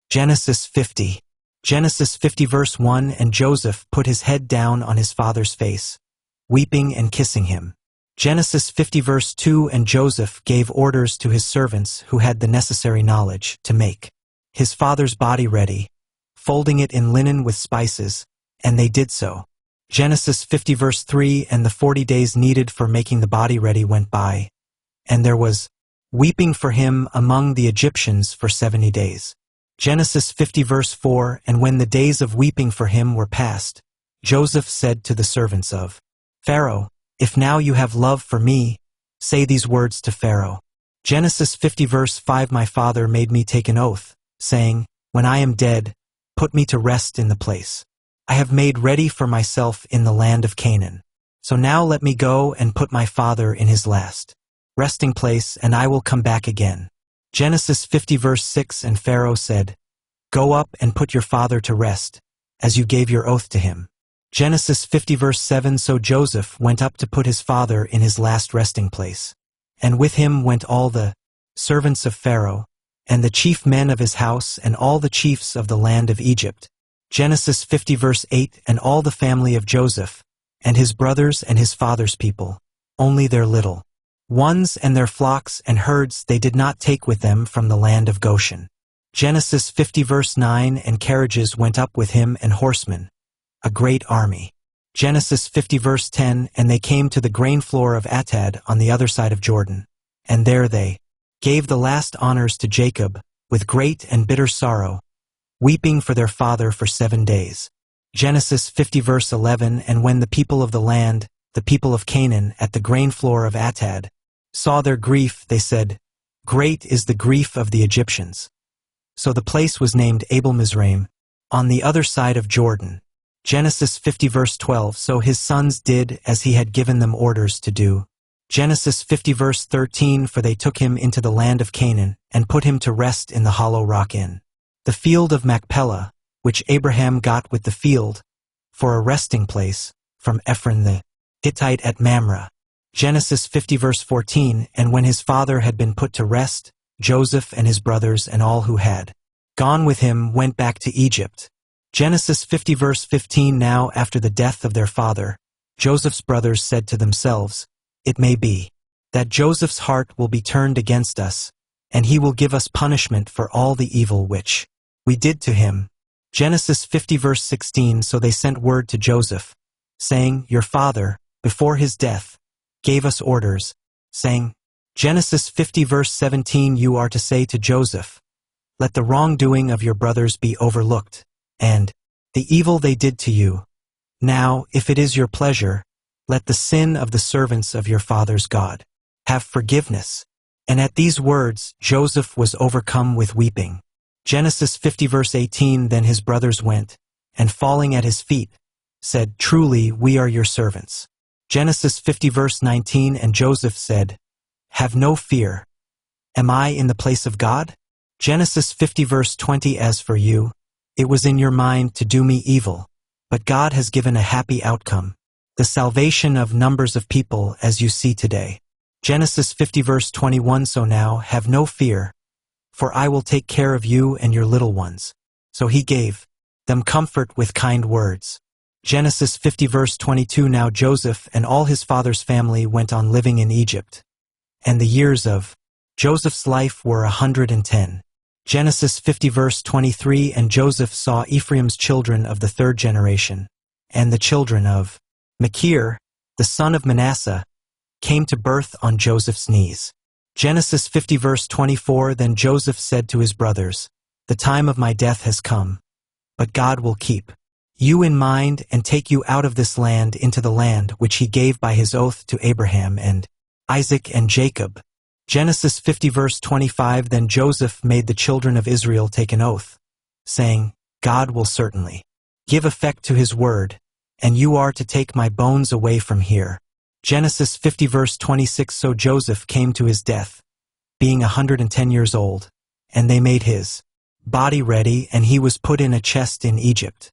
Genesis 50. Genesis 50 verse 1 And Joseph put his head down on his father's face, weeping and kissing him. Genesis 50 verse 2 And Joseph gave orders to his servants who had the necessary knowledge to make his father's body ready, folding it in linen with spices, and they did so. Genesis 50 verse 3 And the 40 days needed for making the body ready went by, and there was weeping for him among the Egyptians for 70 days. Genesis 50 verse 4 And when the days of weeping for him were past, Joseph said to the servants of Pharaoh, If now you have love for me, say these words to Pharaoh. Genesis 50 verse 5 My father made me take an oath, saying, When I am dead, put me to rest in the place I have made ready for myself in the land of Canaan. So now let me go and put my father in his last resting place, and I will come back again. Genesis 50 verse 6 And Pharaoh said, Go up and put your father to rest, as you gave your oath to him. Genesis 50 verse 7 So Joseph went up to put his father in his last resting place, and with him went all the servants of Pharaoh, and the chief men of his house, and all the chiefs of the land of Egypt. Genesis 50 verse 8 And all the family of Joseph, and his brothers and his father's people, only their little ones and their flocks and herds they did not take with them from the land of Goshen. Genesis 50 verse 9 And carriages went up with him and horsemen, a great army. Genesis 50 verse 10 And they came to the grain floor of Atad on the other side of Jordan, and there they gave the last honors to Jacob, with great and bitter sorrow, weeping for their father for 7 days. Genesis 50 verse 11 And when the people of the land, the people of Canaan, at the grain floor of Atad, saw their grief, they said, Great is the grief of the Egyptians. So the place was named Abel Mizraim, on the other side of Jordan. Genesis 50 verse 12 So his sons did as he had given them orders to do. Genesis 50 verse 13 For they took him into the land of Canaan, and put him to rest in the hollow rock in the field of Machpelah, which Abraham got with the field, for a resting place, from Ephron the Hittite at Mamre. Genesis 50 verse 14 And when his father had been put to rest, Joseph and his brothers and all who had gone with him went back to Egypt. Genesis 50 verse 15 Now after the death of their father, Joseph's brothers said to themselves, It may be that Joseph's heart will be turned against us, and he will give us punishment for all the evil which we did to him. Genesis 50 verse 16 So they sent word to Joseph, saying, Your father, before his death, gave us orders, saying, Genesis 50 verse 17 You are to say to Joseph, Let the wrongdoing of your brothers be overlooked, and the evil they did to you. Now, if it is your pleasure, let the sin of the servants of your father's God have forgiveness. And at these words Joseph was overcome with weeping. Genesis 50 verse 18 Then his brothers went, and falling at his feet, said, Truly we are your servants. Genesis 50 verse 19 And Joseph said, Have no fear. Am I in the place of God? Genesis 50 verse 20 As for you, it was in your mind to do me evil, but God has given a happy outcome, the salvation of numbers of people as you see today. Genesis 50 verse 21 So now have no fear, for I will take care of you and your little ones. So he gave them comfort with kind words. Genesis 50 verse 22 Now Joseph and all his father's family went on living in Egypt, and the years of Joseph's life were 110. Genesis 50 verse 23 And Joseph saw Ephraim's children of the third generation, and the children of Machir, the son of Manasseh, came to birth on Joseph's knees. Genesis 50 verse 24 Then Joseph said to his brothers, The time of my death has come, but God will keep you in mind and take you out of this land into the land which he gave by his oath to Abraham and Isaac and Jacob. Genesis 50 verse 25 Then Joseph made the children of Israel take an oath, saying, God will certainly give effect to his word, and you are to take my bones away from here. Genesis 50 verse 26 So Joseph came to his death, being 110 years old, and they made his body ready, and he was put in a chest in Egypt.